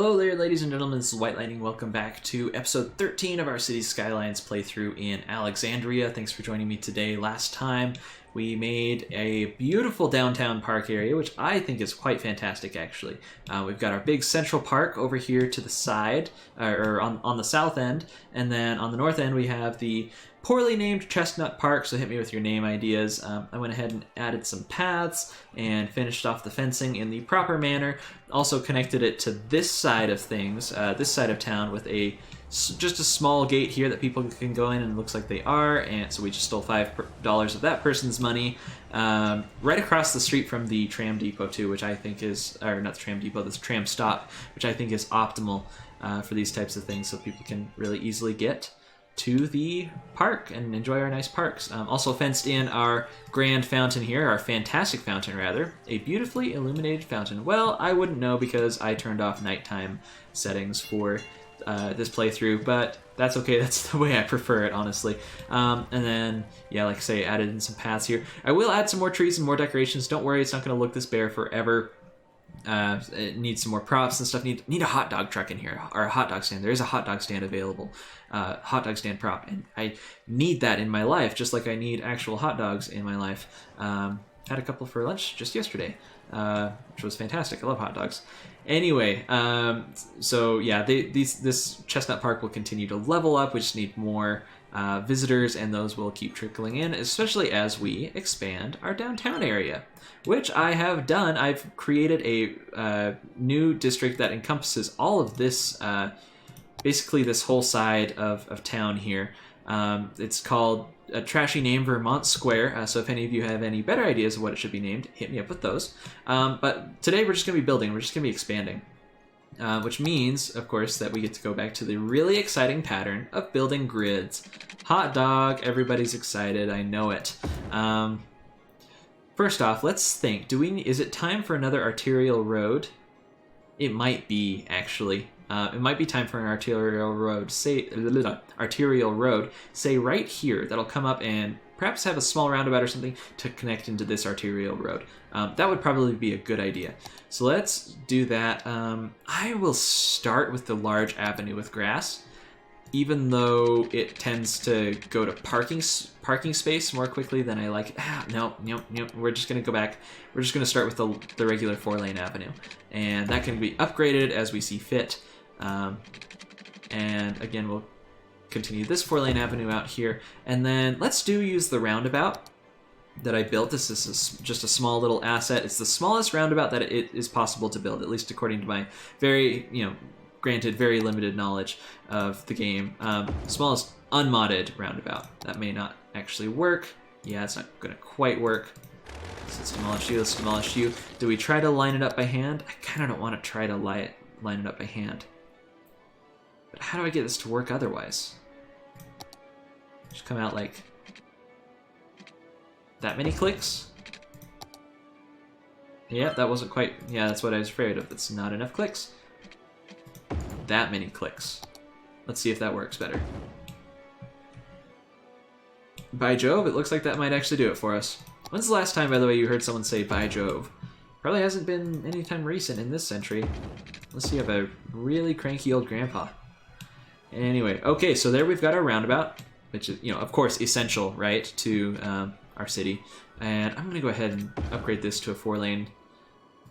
Hello there, ladies and gentlemen, this is White Lightning. Welcome back to episode 13 of our Cities Skylines playthrough in Alexandria. Thanks for joining me today. Last time we made a beautiful downtown park area, which I think is quite fantastic, actually. We've got our big central park over here to the side, or on the south end, and then on the north end we have the poorly named Chestnut Park, so hit me with your name ideas. I went ahead and added some paths and finished off the fencing in the proper manner. Also connected it to this side of things, this side of town, with just a small gate here that people can go in, and it looks like they are, and so we just stole $5 of that person's money. Right across the street from the tram depot too, which I think is, or not the tram depot, this tram stop, which I think is optimal for these types of things, so people can really easily get to the park and enjoy our nice parks. Also fenced in our grand fountain here, our fantastic fountain rather, a beautifully illuminated fountain. Well, I wouldn't know because I turned off nighttime settings for this playthrough, but that's okay. That's the way I prefer it, honestly. And then, yeah, like I say, added in some paths here. I will add some more trees and more decorations. Don't worry, it's not going to look this bare forever. It needs some more props and stuff. Need a hot dog truck in here, or a hot dog stand. There is a hot dog stand available, hot dog stand prop, and I need that in my life, just like I need actual hot dogs in my life. Had a couple for lunch just yesterday, which was fantastic. I love hot dogs. Anyway, so yeah, this Chestnut Park will continue to level up. We just need more visitors, and those will keep trickling in, especially as we expand our downtown area, which I have done. I've created a new district that encompasses all of this, basically this whole side of town here. It's called a trashy name, Vermont Square, so if any of you have any better ideas of what it should be named, hit me up with those. But today we're just going to be building, we're just going to be expanding. Which means, of course, that we get to go back to the really exciting pattern of building grids. Hot dog, everybody's excited, I know it. First off, let's think. Is it time for another arterial road? It might be, actually. It might be time for an arterial road, say right here. That'll come up and perhaps have a small roundabout or something to connect into this arterial road. That would probably be a good idea. So let's do that. I will start with the large avenue with grass, even though it tends to go to parking space more quickly than I like it. No. We're just going to go back. We're just going to start with the regular 4-lane avenue. And that can be upgraded as we see fit. And again, we'll continue this 4-lane avenue out here. And then let's use the roundabout that I built. This is just a small little asset. It's the smallest roundabout that it is possible to build, at least according to my very, granted, very limited knowledge of the game. Smallest unmodded roundabout. That may not actually work. Yeah, it's not going to quite work. So let's demolish you, let's demolish you. Do we try to line it up by hand? I kind of don't want to try to line it up by hand. But how do I get this to work otherwise? Just come out like that many clicks? Yeah, that wasn't quite... Yeah, that's what I was afraid of. That's not enough clicks. That many clicks. Let's see if that works better. By Jove, it looks like that might actually do it for us. When's the last time, by the way, you heard someone say by Jove? Probably hasn't been anytime recent in this century. Unless you have a really cranky old grandpa. Anyway, okay, so there we've got our roundabout, which is, of course, essential, right, to our city. And I'm going to go ahead and upgrade this to a 4-lane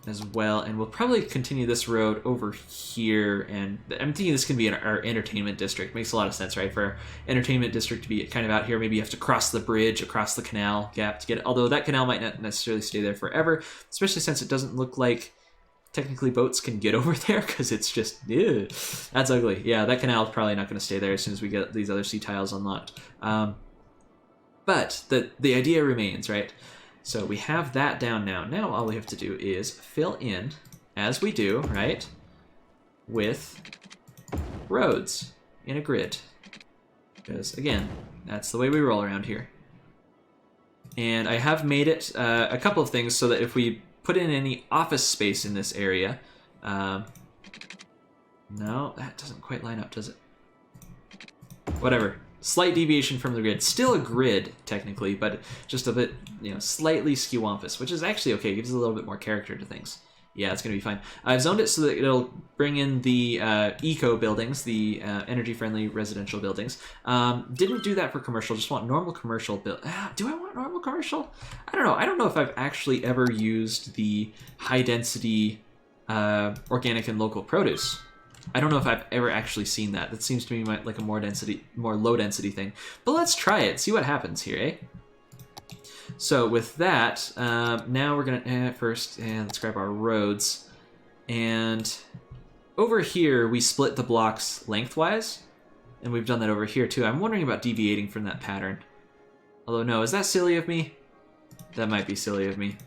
as well, and we'll probably continue this road over here, and I'm thinking this can be our entertainment district. Makes a lot of sense, right, for our entertainment district to be kind of out here. Maybe you have to cross the bridge across the canal gap to get it, although that canal might not necessarily stay there forever, especially since it doesn't look like technically boats can get over there, because it's just, ew, that's ugly. Yeah, that canal is probably not going to stay there as soon as we get these other sea tiles unlocked. But the idea remains, right? So we have that down now. Now all we have to do is fill in, as we do, right, with roads in a grid. Because, again, that's the way we roll around here. And I have made it a couple of things so that if we put in any office space in this area... no, that doesn't quite line up, does it? Whatever. Slight deviation from the grid. Still a grid, technically, but just a bit, slightly skewampus, which is actually okay. It gives a little bit more character to things. Yeah, it's going to be fine. I've zoned it so that it'll bring in the eco buildings, the energy-friendly residential buildings. Didn't do that for commercial, just want normal commercial build. Do I want normal commercial? I don't know. I don't know if I've actually ever used the high-density organic and local produce. I don't know if I've ever actually seen that. That seems to me like a more low-density thing. But let's try it, see what happens here, eh? So with that, now we're gonna first, let's grab our roads, and over here we split the blocks lengthwise, and we've done that over here too. I'm wondering about deviating from that pattern. Although no, is that silly of me? That might be silly of me.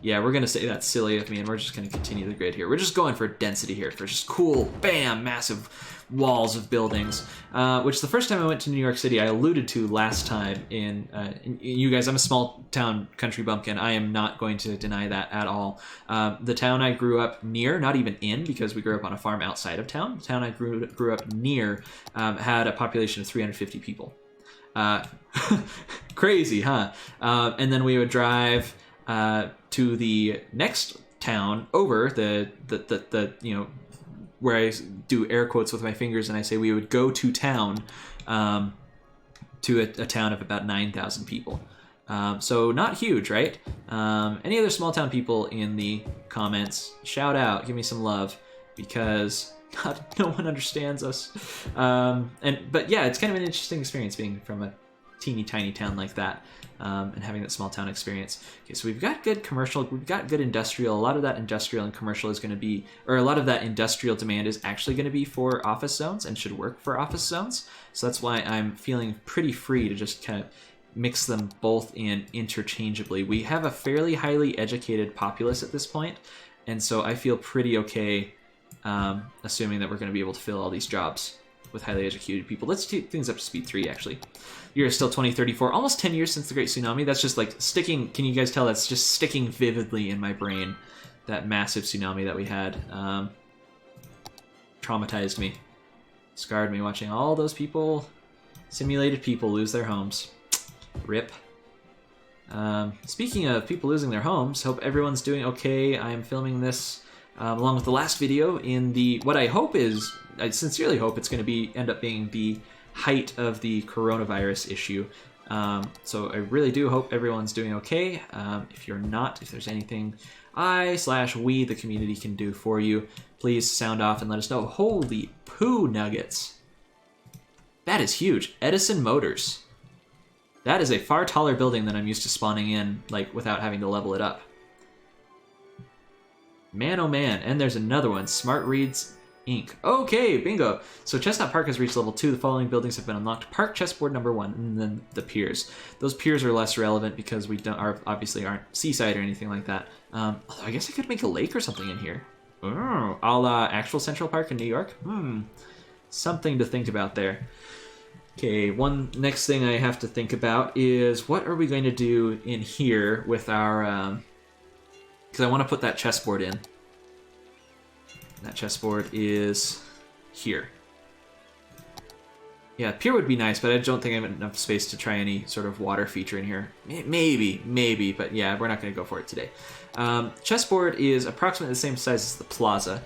Yeah, we're gonna say that's silly of me, and we're just gonna continue the grid here. We're just going for density here, for just cool, bam, massive walls of buildings, which the first time I went to New York City, I alluded to last time in you guys, I'm a small town country bumpkin. I am not going to deny that at all. The town I grew up near, not even in, because we grew up on a farm outside of town, the town I grew up near had a population of 350 people. Crazy, huh? And then we would drive to the next town over, the you know, where I do air quotes with my fingers and I say we would go to town, to a town of about 9,000 people. So not huge, right? Any other small town people in the comments, shout out, give me some love, because God, no one understands us. But yeah, it's kind of an interesting experience being from a teeny tiny town like that. And having that small town experience. Okay, so we've got good commercial, we've got good industrial. A lot of that industrial and commercial is going to be, or a lot of that industrial demand is actually going to be for office zones and should work for office zones. So that's why I'm feeling pretty free to just kind of mix them both in interchangeably. We have a fairly highly educated populace at this point, and so I feel pretty okay assuming that we're going to be able to fill all these jobs with highly educated people. Let's take things up to speed 3, actually. Year is still 2034, almost 10 years since the Great Tsunami. That's just like sticking, can you guys tell that's just sticking vividly in my brain, that massive tsunami that we had. Traumatized me, scarred me watching all those people, simulated people, lose their homes. RIP. Speaking of people losing their homes, hope everyone's doing okay. I'm filming this along with the last video in the, what I hope is, I sincerely hope it's going to end up being the height of the coronavirus issue. So I really do hope everyone's doing okay. If you're not, if there's anything we, the community, can do for you, please sound off and let us know. Holy poo nuggets. That is huge. Edison Motors. That is a far taller building than I'm used to spawning in, like, without having to level it up. Man, oh man. And there's another one. Smart Reads Inc. Okay, bingo. So Chestnut Park has reached level 2. The following buildings have been unlocked. Park chessboard number 1, and then the piers. Those piers are less relevant because we obviously aren't seaside or anything like that. Although I guess I could make a lake or something in here. Oh, a la actual Central Park in New York. Something to think about there. Okay, one next thing I have to think about is what are we going to do in here with our... because I want to put that chessboard in. That chessboard is here. Yeah, pier would be nice, but I don't think I have enough space to try any sort of water feature in here. Maybe, but yeah, we're not going to go for it today. Chessboard is approximately the same size as the plaza.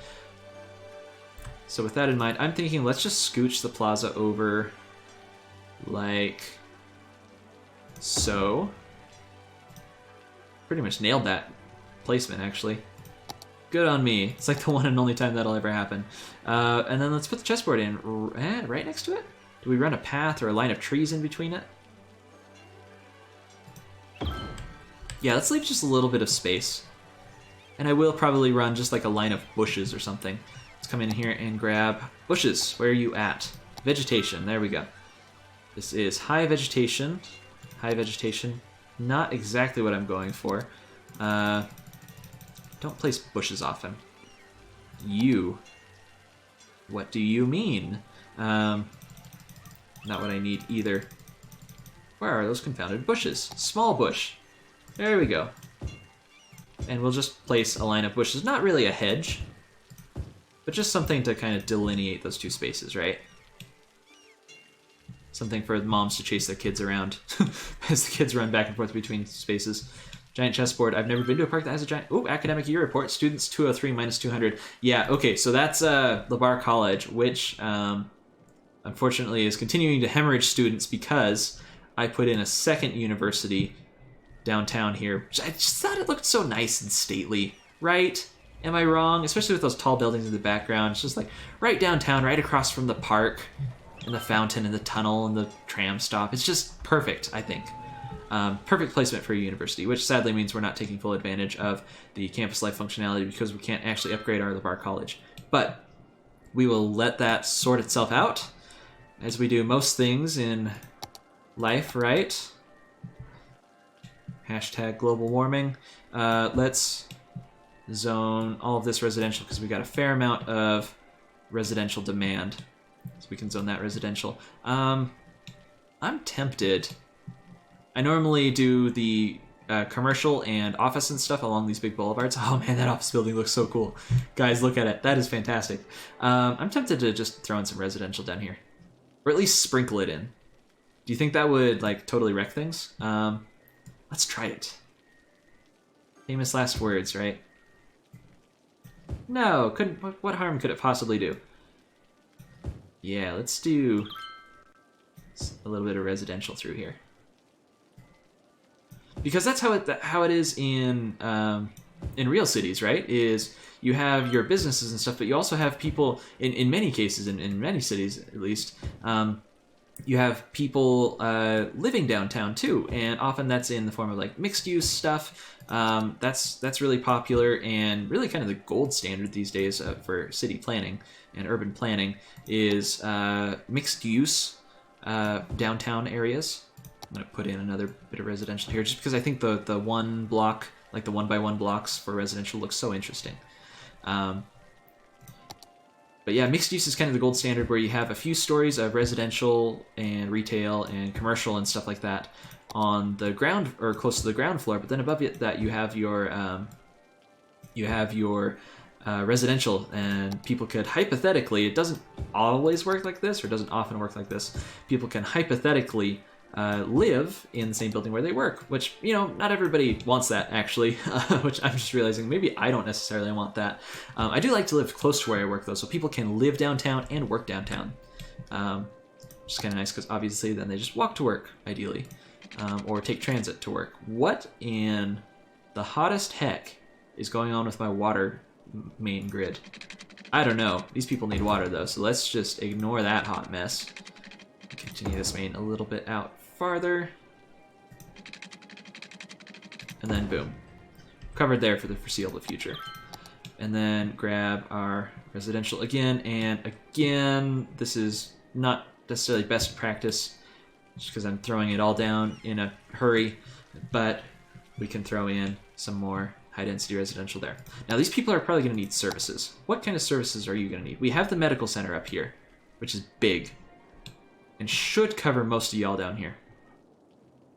So with that in mind, I'm thinking let's just scooch the plaza over like so. Pretty much nailed that placement, actually. Good on me. It's like the one and only time that'll ever happen. And then let's put the chessboard in right next to it. Do we run a path or a line of trees in between it? Yeah, let's leave just a little bit of space. And I will probably run just like a line of bushes or something. Let's come in here and grab bushes. Where are you at? Vegetation. There we go. This is high vegetation. High vegetation. Not exactly what I'm going for. Don't place bushes often. You. What do you mean? Not what I need either. Where are those confounded bushes? Small bush. There we go. And we'll just place a line of bushes. Not really a hedge, but just something to kind of delineate those two spaces, right? Something for moms to chase their kids around as the kids run back and forth between spaces. Giant chessboard. I've never been to a park that has a giant... Ooh, academic year report. Students 203 minus 200. Yeah, okay, so that's LeBar College, which unfortunately is continuing to hemorrhage students because I put in a second university downtown here. I just thought it looked so nice and stately, right? Am I wrong? Especially with those tall buildings in the background. It's just like right downtown, right across from the park and the fountain and the tunnel and the tram stop. It's just perfect, I think. Perfect placement for a university, which sadly means we're not taking full advantage of the campus life functionality because we can't actually upgrade our LeBar College. But we will let that sort itself out as we do most things in life, right? Hashtag global warming. Let's zone all of this residential because we got a fair amount of residential demand. So we can zone that residential. I'm tempted. I normally do the commercial and office and stuff along these big boulevards. Oh man, that office building looks so cool. Guys, look at it. That is fantastic. I'm tempted to just throw in some residential down here. Or at least sprinkle it in. Do you think that would like totally wreck things? Let's try it. Famous last words, right? No, couldn't. What harm could it possibly do? Yeah, let's do a little bit of residential through here. Because that's how it is in real cities, right? Is you have your businesses and stuff, but you also have people in many cases, in many cities at least. You have people living downtown too, and often that's in the form of like mixed use stuff. That's really popular and really kind of the gold standard these days for city planning and urban planning is mixed use downtown areas. I'm gonna put in another bit of residential here just because I think the one block, like the 1x1 blocks for residential, looks so interesting. But yeah, mixed use is kind of the gold standard where you have a few stories of residential and retail and commercial and stuff like that on the ground or close to the ground floor. But then above it, that you have your residential, and people could hypothetically, it doesn't always work like this or doesn't often work like this. People can hypothetically live in the same building where they work, which, you know, not everybody wants that actually, which I'm just realizing maybe I don't necessarily want that. I do like to live close to where I work though, so people can live downtown and work downtown, which is kind of nice because obviously then they just walk to work ideally, or take transit to work. What in the hottest heck is going on with my water main grid? I don't know. These people need water though, so let's just ignore that hot mess. Continue this main a little bit out farther, and then boom, covered there for the foreseeable future. And then grab our residential again, and again, this is not necessarily best practice just because I'm throwing it all down in a hurry, but we can throw in some more high density residential there. Now these people are probably going to need services. What kind of services are you going to need? We have the medical center up here, which is big and should cover most of y'all down here.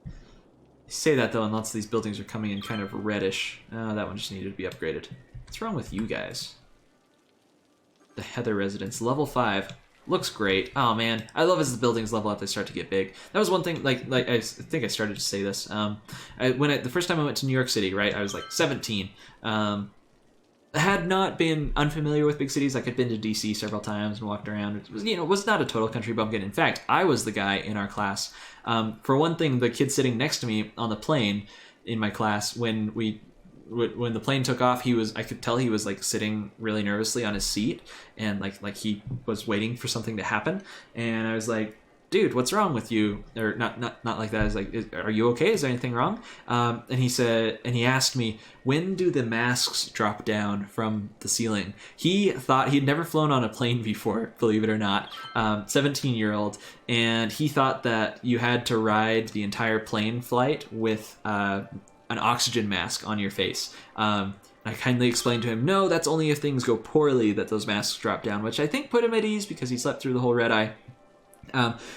I say that though, and lots of these buildings are coming in kind of reddish. Oh, that one just needed to be upgraded. What's wrong with you guys? The Heather residence, level 5. Looks great. Oh man, I love as the buildings level up, they start to get big. That was one thing, like I think I started to say this. The first time I went to New York City, right, I was like 17. Had not been unfamiliar with big cities. Like I'd been to DC several times and walked around. It was, was not a total country bumpkin. In fact, I was the guy in our class. For one thing, the kid sitting next to me on the plane in my class, when the plane took off, I could tell he was like sitting really nervously on his seat and like he was waiting for something to happen. And I was like, dude, what's wrong with you? Or not like that. I was like, are you okay? Is there anything wrong? And he asked me, when do the masks drop down from the ceiling? He thought he'd never flown on a plane before, believe it or not, 17-year-old. And he thought that you had to ride the entire plane flight with an oxygen mask on your face. I kindly explained to him, no, that's only if things go poorly that those masks drop down, which I think put him at ease because he slept through the whole red eye.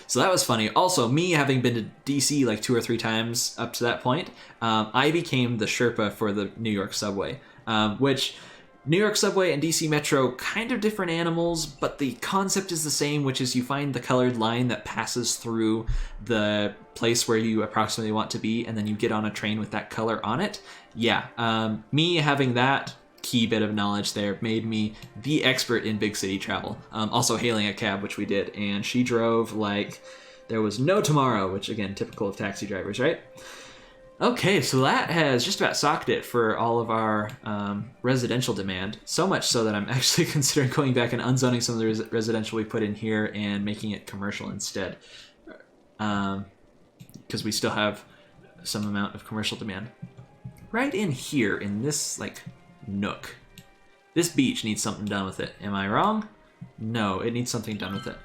So that was funny. Also, me having been to DC like 2 or 3 times up to that point, I became the Sherpa for the New York subway, which New York Subway and DC Metro, kind of different animals, but the concept is the same, which is you find the colored line that passes through the place where you approximately want to be, and then you get on a train with that color on it. Yeah, me having that key bit of knowledge there made me the expert in big city travel. Also hailing a cab, which we did, and she drove like there was no tomorrow, which again, typical of taxi drivers, right? Okay, so that has just about socked it for all of our residential demand. So much so that I'm actually considering going back and unzoning some of the residential we put in here and making it commercial instead. Because we still have some amount of commercial demand. Right in here, in this, like, nook. This beach needs something done with it. Am I wrong? No, it needs something done with it.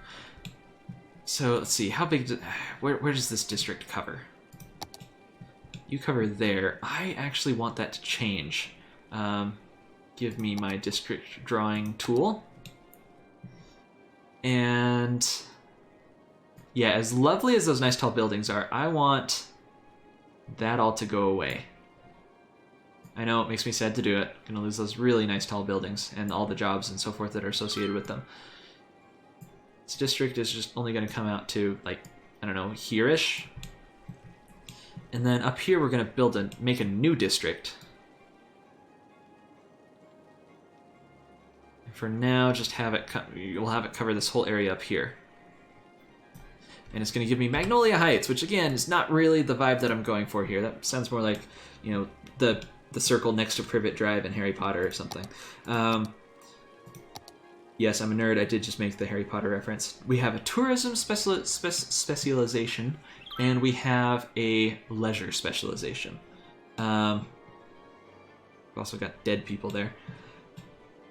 So, let's see, how big... Where does this district cover? You cover there. I actually want that to change. Give me my district drawing tool. And yeah, as lovely as those nice tall buildings are, I want that all to go away. I know it makes me sad to do it. I'm gonna lose those really nice tall buildings and all the jobs and so forth that are associated with them. This district is just only gonna come out to, like, I don't know, here-ish. And then up here we're going to make a new district. For now, just have it we'll have it cover this whole area up here. And it's going to give me Magnolia Heights, which again is not really the vibe that I'm going for here. That sounds more like, you know, the circle next to Privet Drive in Harry Potter or something. Yes, I'm a nerd. I did just make the Harry Potter reference. We have a tourism specialization. And we have a leisure specialization. We've also got dead people there.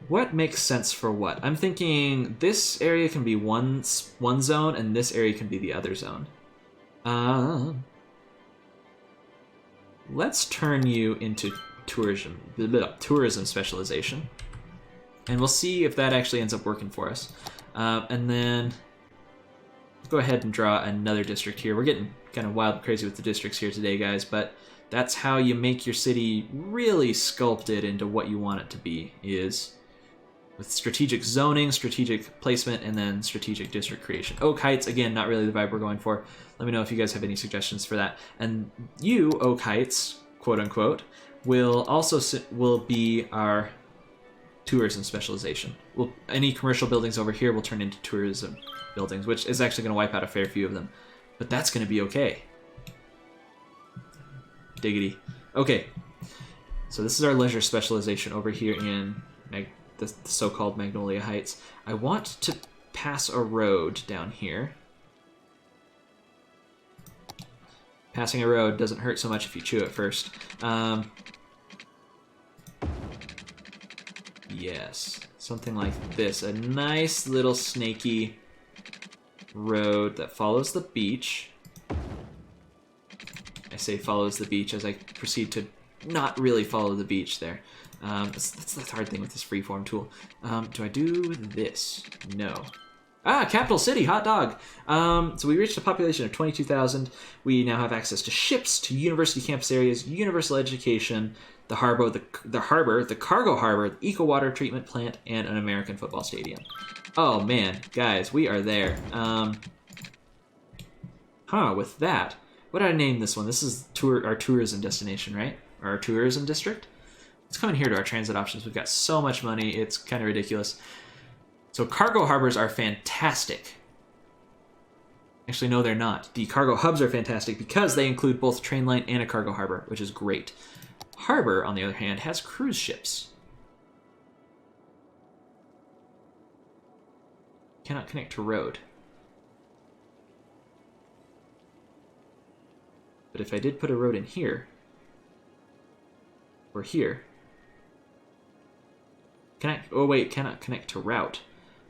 What makes sense for what? I'm thinking this area can be one zone, and this area can be the other zone. Let's turn you into tourism specialization. And we'll see if that actually ends up working for us. And then... go ahead and draw another district here. We're getting kind of wild and crazy with the districts here today, guys, but that's how you make your city really sculpted into what you want it to be, is with strategic zoning, strategic placement, and then strategic district creation. Oak Heights, again, not really the vibe we're going for. Let me know if you guys have any suggestions for that. And you, Oak Heights, quote-unquote, will be our tourism specialization. Any commercial buildings over here will turn into tourism buildings, which is actually going to wipe out a fair few of them. But that's going to be okay. Diggity. Okay. So this is our leisure specialization over here in the so-called Magnolia Heights. I want to pass a road down here. Passing a road doesn't hurt so much if you chew it first. Yes. Something like this. A nice little snaky road that follows the beach. I say follows the beach as I proceed to not really follow the beach there. That's the hard thing with this freeform tool. Do I do this? No. Ah, capital city, hot dog. So we reached a population of 22,000. We now have access to ships, to university campus areas, universal education, the harbor, the cargo harbor, the eco water treatment plant, and an American football stadium. Oh man, guys, we are there. With that, what did I name this one? This is our tourism destination, right? Or our tourism district? Let's come in here to our transit options. We've got so much money, it's kind of ridiculous. So cargo harbors are fantastic. Actually, no, they're not. The cargo hubs are fantastic because they include both a train line and a cargo harbor, which is great. Harbor, on the other hand, has cruise ships. Cannot connect to road. But if I did put a road in here, or here, cannot connect to route.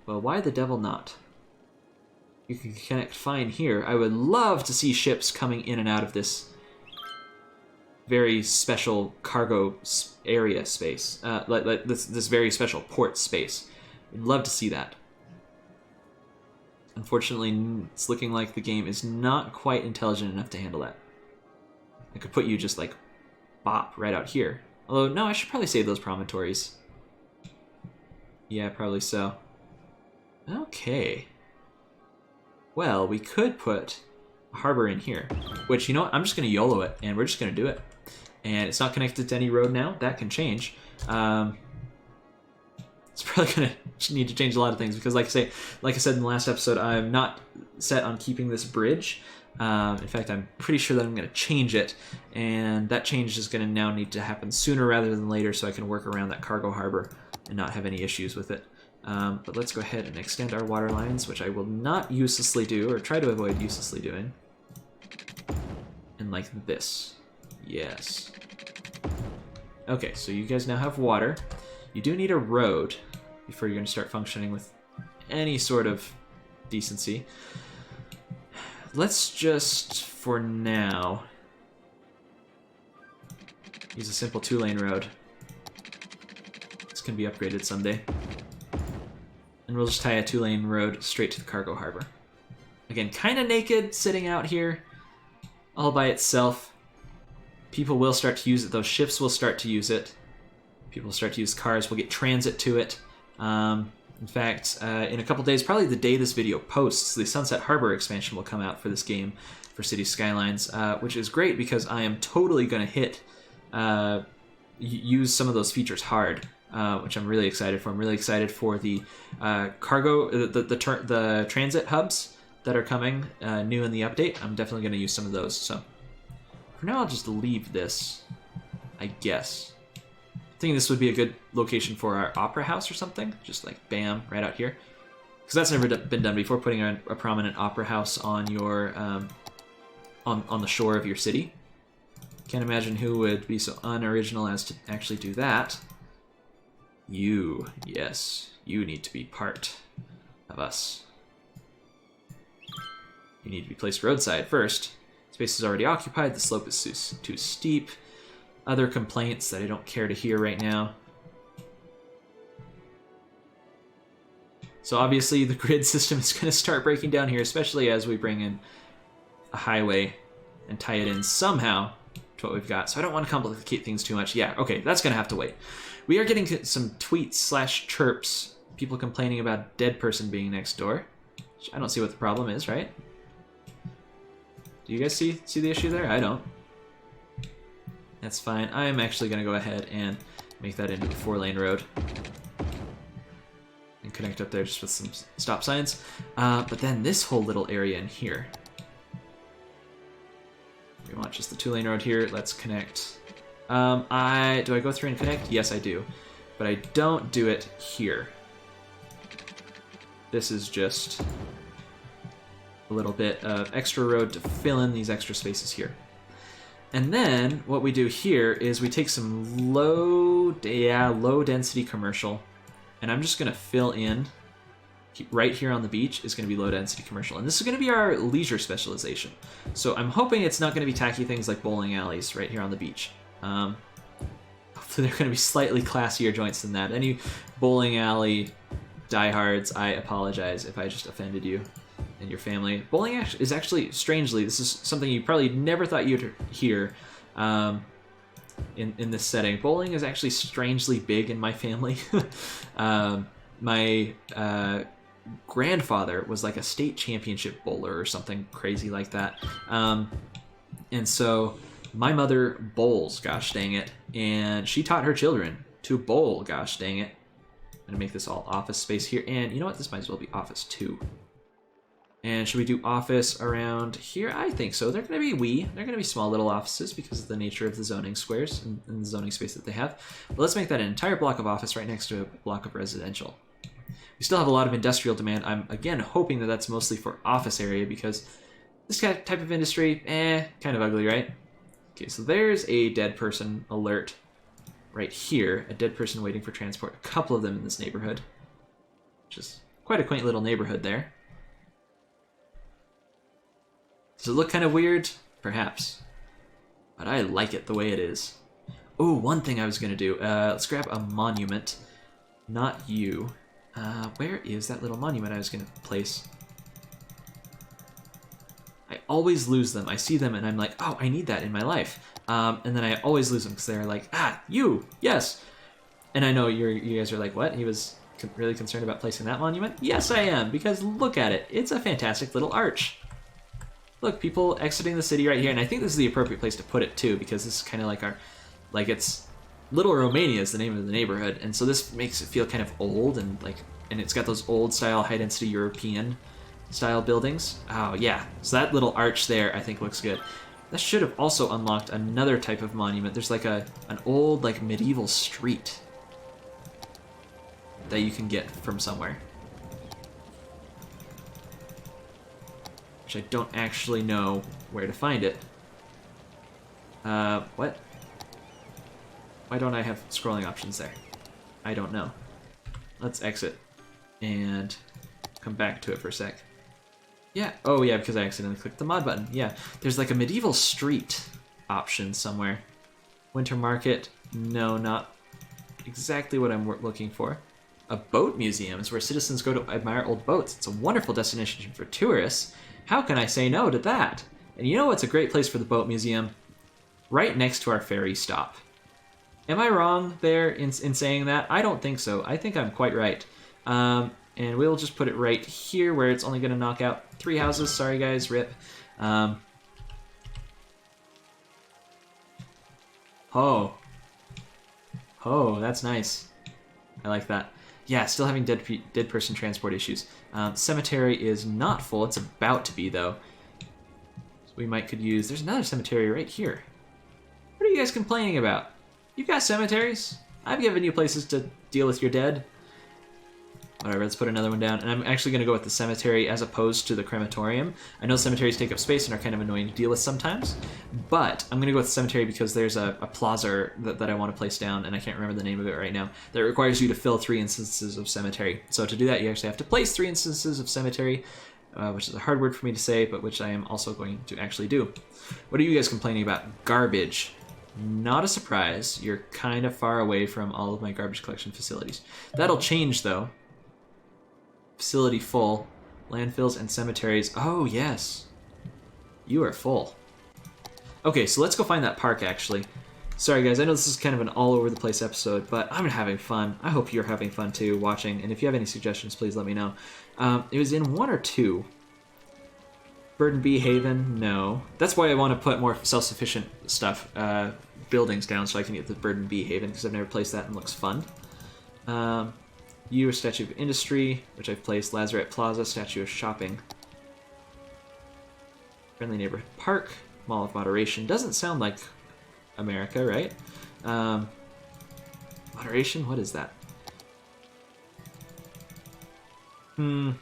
Well, why the devil not? You can connect fine here. I would love to see ships coming in and out of this very special cargo area space. Like this very special port space. I'd love to see that. Unfortunately, it's looking like the game is not quite intelligent enough to handle that. I could put you just like bop right out here. Although, no, I should probably save those promontories. Yeah, probably so. Okay. Well, we could put a harbor in here, which, you know what, I'm just going to YOLO it, and we're just going to do it. And it's not connected to any road now. That can change. It's probably going to need to change a lot of things because, like I said in the last episode, I'm not set on keeping this bridge. In fact, I'm pretty sure that I'm going to change it, and that change is going to now need to happen sooner rather than later so I can work around that cargo harbor and not have any issues with it. But let's go ahead and extend our water lines, which I will not uselessly do, or try to avoid uselessly doing. And like this. Yes. Okay, so you guys now have water. You do need a road before you're going to start functioning with any sort of decency. Let's just, for now, use a simple 2-lane road. This can be upgraded someday. And we'll just tie a 2-lane road straight to the cargo harbor. Again, kind of naked, sitting out here, all by itself. People will start to use it. Those ships will start to use it. People will start to use cars. We'll get transit to it. In fact, in a couple days, probably the day this video posts, the Sunset Harbor expansion will come out for this game, for Cities Skylines, which is great because I am totally going to use some of those features hard, which I'm really excited for. I'm really excited for the cargo, the transit hubs that are coming new in the update. I'm definitely going to use some of those. So for now, I'll just leave this, I guess. I think this would be a good location for our opera house or something. Just like bam, right out here. Because that's never been done before, putting a prominent opera house on your on the shore of your city. Can't imagine who would be so unoriginal as to actually do that. You, yes, you need to be part of us. You need to be placed roadside first. Space is already occupied, the slope is too steep. Other complaints that I don't care to hear right now. So obviously the grid system is going to start breaking down here, especially as we bring in a highway and tie it in somehow to what we've got. So I don't want to complicate things too much. Yeah, okay, that's going to have to wait. We are getting some tweets / chirps, people complaining about a dead person being next door. I don't see what the problem is, right? Do you guys see the issue there? I don't. That's fine. I'm actually going to go ahead and make that into a 4-lane road. And connect up there just with some stop signs. But then this whole little area in here. We want just the 2-lane road here. Let's connect. Do I go through and connect? Yes, I do. But I don't do it here. This is just a little bit of extra road to fill in these extra spaces here. And then what we do here is we take some low density commercial, and I'm just going to fill in right here on the beach is going to be low density commercial. And this is going to be our leisure specialization. So I'm hoping it's not going to be tacky things like bowling alleys right here on the beach. Hopefully they're going to be slightly classier joints than that. Any bowling alley diehards, I apologize if I just offended you and your family. Bowling is actually, strangely, this is something you probably never thought you'd hear in this setting. Bowling is actually strangely big in my family. My grandfather was like a state championship bowler or something crazy like that. And so my mother bowls, gosh dang it, and she taught her children to bowl, gosh dang it. I'm going to make this all office space here, and you know what, this might as well be office 2. And should we do office around here? I think so. They're going to be They're going to be small little offices because of the nature of the zoning squares and the zoning space that they have. But let's make that an entire block of office right next to a block of residential. We still have a lot of industrial demand. I'm, again, hoping that that's mostly for office area because this type of industry, kind of ugly, right? Okay, so there's a dead person alert right here. A dead person waiting for transport. A couple of them in this neighborhood. Which is quite a quaint little neighborhood there. Does it look kind of weird? Perhaps. But I like it the way it is. Oh, one thing I was going to do. Let's grab a monument. Not you. Where is that little monument I was going to place? I always lose them. I see them and I'm like, oh, I need that in my life. And then I always lose them because they're like, you, yes. And I know you guys are like, what? He was really concerned about placing that monument? Yes, I am, because look at it. It's a fantastic little arch. Look, people exiting the city right here, and I think this is the appropriate place to put it too, because this is kind of like it's Little Romania is the name of the neighborhood, and so this makes it feel kind of old and it's got those old style, high density European style buildings. Oh yeah, so that little arch there I think looks good. That should have also unlocked another type of monument. There's like an old like medieval street that you can get from somewhere, which I don't actually know where to find it. What? Why don't I have scrolling options there? I don't know. Let's exit and come back to it for a sec. Yeah, oh yeah, because I accidentally clicked the mod button. Yeah, there's like a medieval street option somewhere. Winter market, no, not exactly what I'm looking for. A boat museum is where citizens go to admire old boats. It's a wonderful destination for tourists. How can I say no to that? And you know what's a great place for the boat museum? Right next to our ferry stop. Am I wrong there in saying that? I don't think so. I think I'm quite right. And we'll just put it right here where it's only going to knock out 3 houses. Sorry guys, rip. Oh, that's nice. I like that. Yeah, still having dead person transport issues. Cemetery is not full. It's about to be, though. So we could use... There's another cemetery right here. What are you guys complaining about? You've got cemeteries. I've given you places to deal with your dead. Whatever, let's put another one down. And I'm actually going to go with the cemetery as opposed to the crematorium. I know cemeteries take up space and are kind of annoying to deal with sometimes, but I'm going to go with the cemetery because there's a plaza that I want to place down, and I can't remember the name of it right now, that requires you to fill 3 instances of cemetery. So to do that, you actually have to place 3 instances of cemetery, which is a hard word for me to say, but which I am also going to actually do. What are you guys complaining about? Garbage. Not a surprise. You're kind of far away from all of my garbage collection facilities. That'll change, though. Facility full. Landfills and cemeteries. Oh, yes. You are full. Okay, so let's go find that park, actually. Sorry, guys. I know this is kind of an all-over-the-place episode, but I'm having fun. I hope you're having fun, too, watching. And if you have any suggestions, please let me know. It was in 1 or 2. Burden B Haven, no. That's why I want to put more self-sufficient stuff, buildings down, so I can get the Burden B Haven, because I've never placed that and it looks fun. A Statue of Industry, which I've placed. Lazarette Plaza, Statue of Shopping. Friendly Neighborhood Park, Mall of Moderation. Doesn't sound like America, right? Moderation? What is that?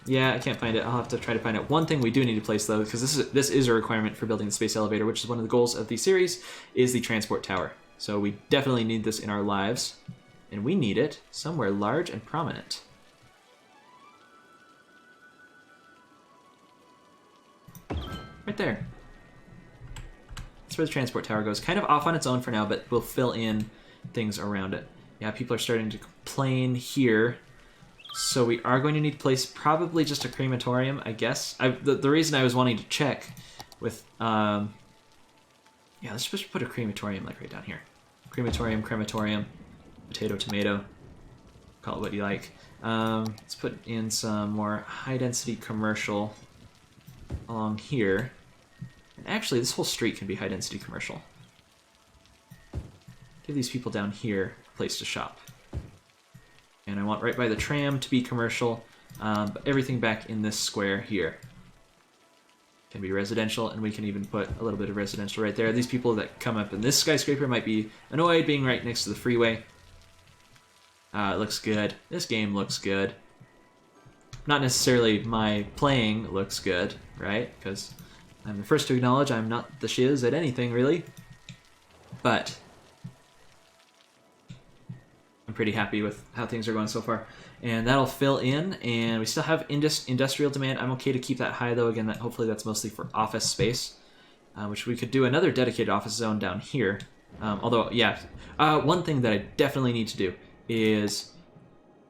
Yeah, I can't find it. I'll have to try to find it. One thing we do need to place, though, because this is a requirement for building the space elevator, which is one of the goals of the series, is the transport tower. So we definitely need this in our lives, and we need it somewhere large and prominent. Right there. That's where the transport tower goes. Kind of off on its own for now, but we'll fill in things around it. Yeah, people are starting to complain here. So we are going to need to place probably just a crematorium, I guess. The reason I was wanting to check with... yeah, let's just put a crematorium like right down here. Crematorium, potato, tomato. Call it what you like. Let's put in some more high-density commercial along here. And actually, this whole street can be high-density commercial. Give these people down here a place to shop. And I want right by the tram to be commercial, but everything back in this square here can be residential, and we can even put a little bit of residential right there. These people that come up in this skyscraper might be annoyed being right next to the freeway. It looks good. This game looks good. Not necessarily my playing looks good, right? Because I'm the first to acknowledge I'm not the shiz at anything, really. But I'm pretty happy with how things are going so far. And that'll fill in, and we still have industrial demand. I'm okay to keep that high, though. Again, hopefully that's mostly for office space, which we could do another dedicated office zone down here. Although, yeah, one thing that I definitely need to do is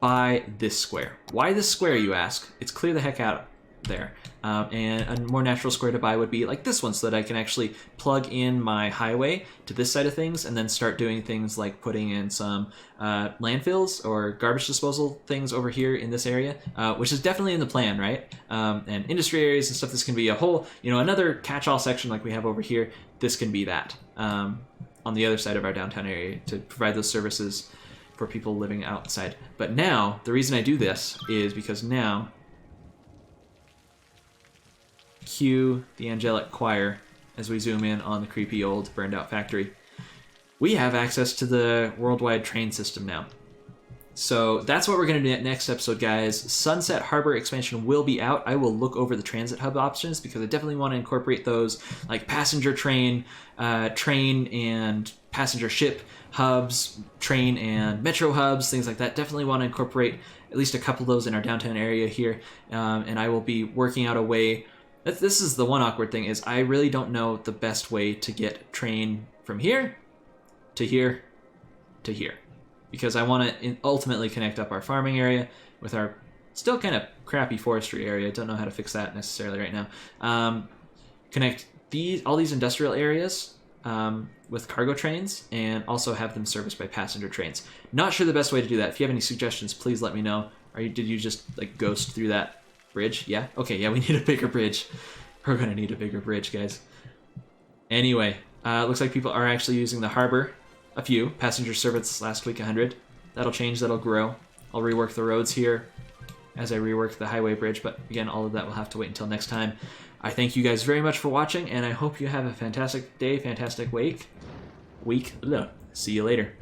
buy this square. Why this square, you ask? It's clear the heck out. there. And a more natural square to buy would be like this one, so that I can actually plug in my highway to this side of things and then start doing things like putting in some landfills or garbage disposal things over here in this area, which is definitely in the plan, right? And industry areas and stuff. This can be a whole, another catch-all section like we have over here. This can be that on the other side of our downtown area to provide those services for people living outside. But now, the reason I do this is because now, cue the angelic choir as we zoom in on the creepy old burned out factory. We have access to the worldwide train system now. So that's what we're going to do next episode, guys. Sunset Harbor expansion will be out. I will look over the transit hub options because I definitely want to incorporate those, like passenger train and passenger ship hubs, train and metro hubs, things like that. Definitely want to incorporate at least a couple of those in our downtown area here. And I will be working out a way. This is the one awkward thing, is I really don't know the best way to get train from here to here to here, because I want to ultimately connect up our farming area with our still kind of crappy forestry area. Don't know how to fix that necessarily right now. Connect all these industrial areas with cargo trains, and also have them serviced by passenger trains. Not sure the best way to do that. If you have any suggestions, please let me know. Did you just like ghost through that bridge? Yeah? Okay, yeah, we need a bigger bridge. We're gonna need a bigger bridge, guys. Anyway, looks like people are actually using the harbor. A few. Passenger service last week, 100. That'll change, that'll grow. I'll rework the roads here as I rework the highway bridge, but again, all of that will have to wait until next time. I thank you guys very much for watching, and I hope you have a fantastic day, fantastic week. See you later.